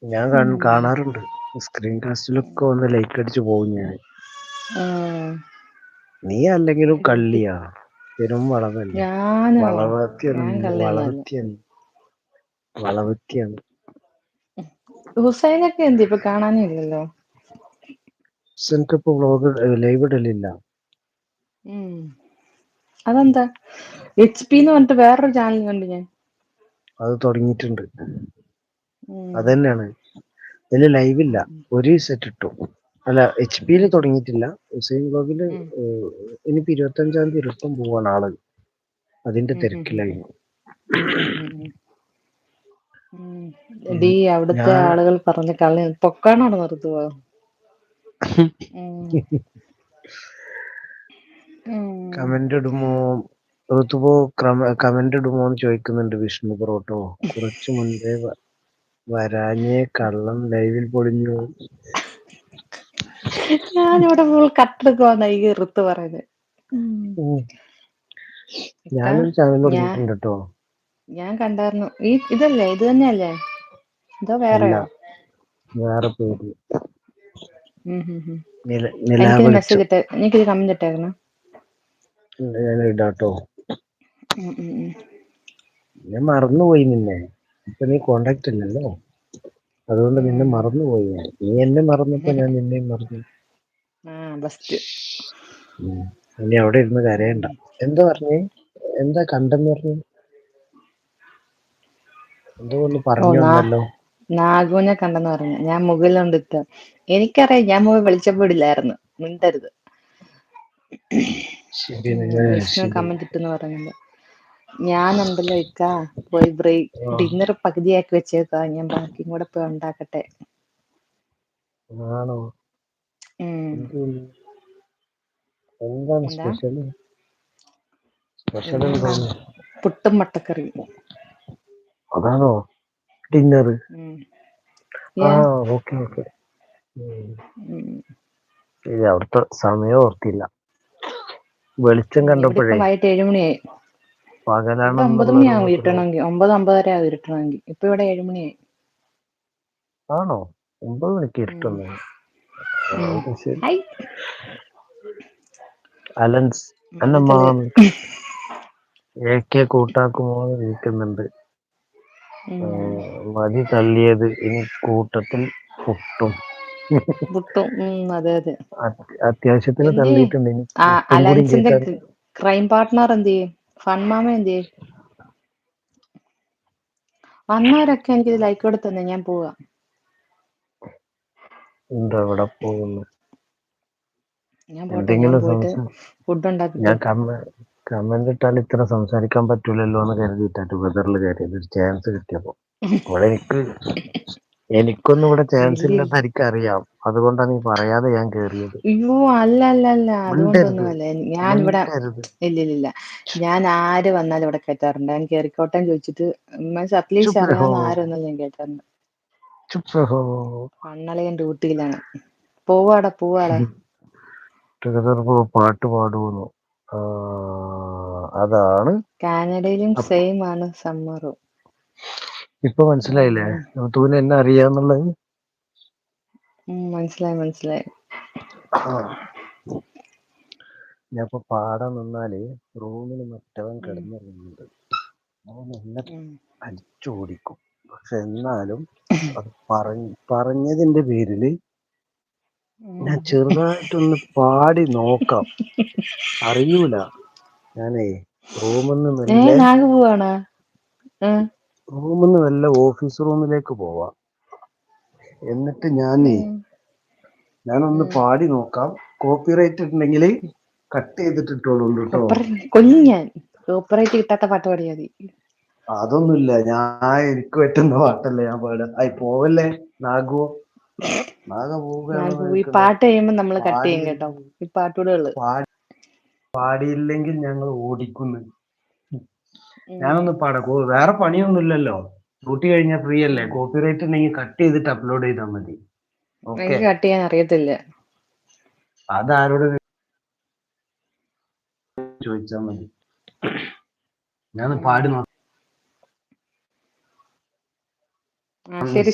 ഞാൻ കാണാറുണ്ട്. സ്ക്രീൻ കാസ്റ്റിലൊക്കെ വന്ന് ലൈക്ക് അടിച്ചു പോകും ഞാൻ. നീ അല്ലെങ്കിലും കള്ളിയാ, പെരും വളവല്ലേ. ഞാനോ? വളവത്തിയാണ്, ഞാൻ കള്ളിയൊന്നുമല്ല. വളവത്തിയാണ്. ഹുസൈനൊക്കെ എന്ത് ഇപ്പൊ കാണാനേ ഇല്ലല്ലോ. ഹുസൈനൊക്കെ വ്ലോഗ് ലൈവ് ഇടലില്ല. അതെന്താ? HP എന്ന് പറഞ്ഞിട്ട് വേറൊരു ചാനൽ കണ്ടു ഞാൻ. അത് തുടങ്ങിയിട്ടുണ്ട്. അതന്നെയാണ്. ഇതില് ലൈവില്ല. ഒരു സെറ്റ് ഇട്ടു. അല്ല, HP തുടങ്ങിയിട്ടില്ല. ഹുസൈൻ വ്ലോഗില് ഇനിയിപ്പോ 25-ാം തീയതി ഇരുത്തം പോവാണ് ആള്. അതിന്റെ തിരക്കിലായിരുന്നു. ഡീ അവിടുത്തെ ആളുകൾ പറഞ്ഞ കള്ളി പൊക്കാണോടെ നിർത്തുവോ? കമന്റ് ഇടുമോ ഋതുപോ, കമന്റ് ഇടുമോന്ന് ചോദിക്കുന്നുണ്ട് വിഷ്ണു ബ്രോട്ടോ. കുറച്ചു മുൻപേ വരാഞ്ഞേ കള്ളം ലൈവിൽ പൊളിഞ്ഞു. ഞാനിവിടെ ഫുൾ കട്ടെടുക്കുവാന്ന ഈ ഋത്ത് പറയുന്നത്. ഞാനൊരു ചാനൽ തുടങ്ങിയിട്ടുണ്ട് കേട്ടോ. ഞാൻ കണ്ടായിരുന്നു. ഇതല്ലേ, ഇത് തന്നെയല്ലേ? ഇതോ അല്ല, വേറെയോ? വേറെ പേര്. എനിക്കിത് നിലാവെളിച്ചം. മെസ്സേജ് ഇട്ടേ, എനിക്കിത് കമന്റ് ഇട്ടേക്കണം. ഞാൻ ഇടാട്ടോ. ഞാൻ മറന്നുപോയി നിന്നെ. ഇപ്പൊ നീ കോണ്ടാക്ട് ഇല്ലല്ലോ, അതുകൊണ്ട് നിന്നെ മറന്നുപോയി ഞാൻ. നീ എന്നെ മറന്നപ്പോ ഞാൻ നിന്നെയും മറന്നു. ഇനി അവിടെ ഇരുന്ന് കരയണ്ട. എന്താ പറഞ്ഞേ? എന്താ കണ്ടെന്ന് പറഞ്ഞു? എന്തോ ഒന്ന് പറഞ്ഞു വന്നല്ലോ. നാഗുവിനെ കണ്ടെന്ന് പറഞ്ഞു. ഞാൻ മുകളിലുണ്ടിട്ട. എനിക്കറിയാം ഞാൻ മുകളിൽ വെളിച്ചപ്പെടില്ലായിരുന്നു. മിണ്ടരുത്. വിഷ്ണു കമന്റ് ഇട്ടെന്ന് പറയുന്നുണ്ട്. ഞാനുണ്ടല്ലോ ഇക്ക പോയി ഡിന്നർ പകുതിയാക്കി വെച്ചേക്കാ. ഞാൻ ബാക്കിയും കൂടെ പോയി ഉണ്ടാക്കട്ടെ. ആണോ? എന്താണ് എന്താ? സ്പെഷ്യൽ? സ്പെഷ്യൽ എന്താണ്? പുട്ടും മുട്ടക്കറിയും. അതാണോ ഡിന്നർ? ഓക്കെ. അവിടുത്തെ സമയം ഓർത്തില്ല. വെളിച്ചം ഇവിടെ കണ്ടപ്പോഴേ ഇപ്പം വൈകിട്ട് 7 മണിയായി. ഇവിടെ 9 പകലാണെന്നുള്ളൊരു മണിയാവും ഇതില്. ഇരുട്ടണമെങ്കിൽ. 9-9:30 ആവും ഇരുട്ടണമെങ്കിൽ. ഇപ്പൊ ഇവിടെ 7 മണിയായി. ആണോ? 9 മണിക്ക് ഇരുട്ടുന്നു? ശരി. അലൻസ് AK കൂട്ടാക്കുമോ എന്ന് ചോദിക്കുന്നുണ്ട്. മതി തള്ളിയത്, ഇനി കൂട്ടത്തിൽ പുട്ടും. അതെ അതെ. അത്യാവശ്യത്തിന് തള്ളിയിട്ടുണ്ട്. ഇനി പുട്ടും കൂടി അലൻസിന്റെ കേട്ടാൽ. ക്രൈം പാർട്ട്ണർ എന്ത് ചെയ്യും? ഫൺമാമ എന്ത് ചെയ്യും? വന്നവരൊക്കെ എനിക്ക് ലൈക്ക് കൊടുത്തന്നെ. ഞാൻ പോവാ. എന്താ ഇവിടെ പോകുന്നു? ഞാൻ പോട്ടെ. ഞാൻ എന്തെങ്കിലും പോയിട്ട് ഫുഡ് ഉണ്ടാക്കിട്ട്. ഞാൻ കമന്റ് ഇട്ടാൽ ഇത്ര സംസാരിക്കാൻ പറ്റൂലല്ലോ എന്ന് കരുതിയിട്ടാണ് വെതറിൽ കയറിയത്. ഒരു ചാൻസ് കിട്ടിയപ്പോ. ഇവിടെ എനിക്കൊന്നും ഇവിടെ ചാൻസ് ഇല്ലെന്ന് എനിക്കറിയാം. അതുകൊണ്ടാണ് നീ പറയാതെ ഞാൻ കേറിയത്. അയ്യോ അല്ല. അതുകൊണ്ടൊന്നും അല്ല. ഞാനിവിടെ മിണ്ടരുത്. ഇല്ലില്ല. ഞാൻ ആര് വന്നാലും ഇവിടെ കേറ്റാറുണ്ട്. ഞാൻ കേറിക്കോട്ടെ ചോദിച്ചിട്ട് അറ്റ്ലീസ്റ്റ് അറിയാവുന്ന ആര് വന്നാലും ഞാൻ കേറ്റാറുണ്ട്. കണ്ണളയൻ ഡ്യൂട്ടിയിലാണ്. പോവാടാ. പാട്ട് പാടുന്നു. അതാണ്. കാനഡയിലും സെയിം ആണ് സമ്മറും. ഇപ്പൊ മനസ്സിലായില്ലേ തൂന് എന്നെ അറിയാന്നുള്ളത്? മനസ്സിലായി. ഞാൻ ഇപ്പൊ പാടാൻ നിന്നാല് റൂമിൽ മറ്റവൻ കിടന്നിരുന്നുണ്ട്. അവൻ എന്നെ അടിച്ചോടിക്കും. പക്ഷെ എന്നാലും അത് പറഞ്ഞതിന്റെ പേരില് ഞാൻ ചെറുതായിട്ടൊന്ന് പാടി നോക്കാം. അറിയൂല. ഞാനേ റൂമിന്ന് മെല്ലെ ഓഫീസ് റൂമിലേക്ക് പോവാം. എന്നിട്ട് ഞാനൊന്ന് പാടി നോക്കാം. കോപ്പിറൈറ്റ് ഉണ്ടെങ്കിൽ കട്ട് ചെയ്തിട്ടിട്ടോളൂ കേട്ടോ. കൊല്ലും ഞാൻ. കോപ്പിറൈറ്റ് കിട്ടാത്ത പാട്ട് പാടിയാ മതി. അതൊന്നുമില്ല. എനിക്ക് പറ്റുന്ന പാട്ടല്ലേ ഞാൻ പാടാ. പോവല്ലേ നാഗു ഈ പാട്ട് കഴിയുമ്പോ നമ്മള് കട്ട് ചെയ്യും കേട്ടോ. ഈ പാട്ടൂടെ ഉള്ളു. പാടിയില്ലെങ്കിൽ ഞങ്ങൾ ഓടിക്കുന്നു. ഞാനൊന്ന് പാടാം. വേറെ പണിയൊന്നുമില്ലല്ലോ. ഡ്യൂട്ടി കഴിഞ്ഞാൽ ഫ്രീ അല്ലേ. കോപ്പിറൈറ്റ് ഉണ്ടെങ്കിൽ കട്ട് ചെയ്തിട്ട് അപ്ലോഡ് ചെയ്താൽ മതി. എനിക്ക് കട്ട് ചെയ്യാൻ അറിയത്തില്ല. അതാരോട് ചോദിച്ചാൽ മതി. ഞാൻ പാടി നോക്കാം. ശരി.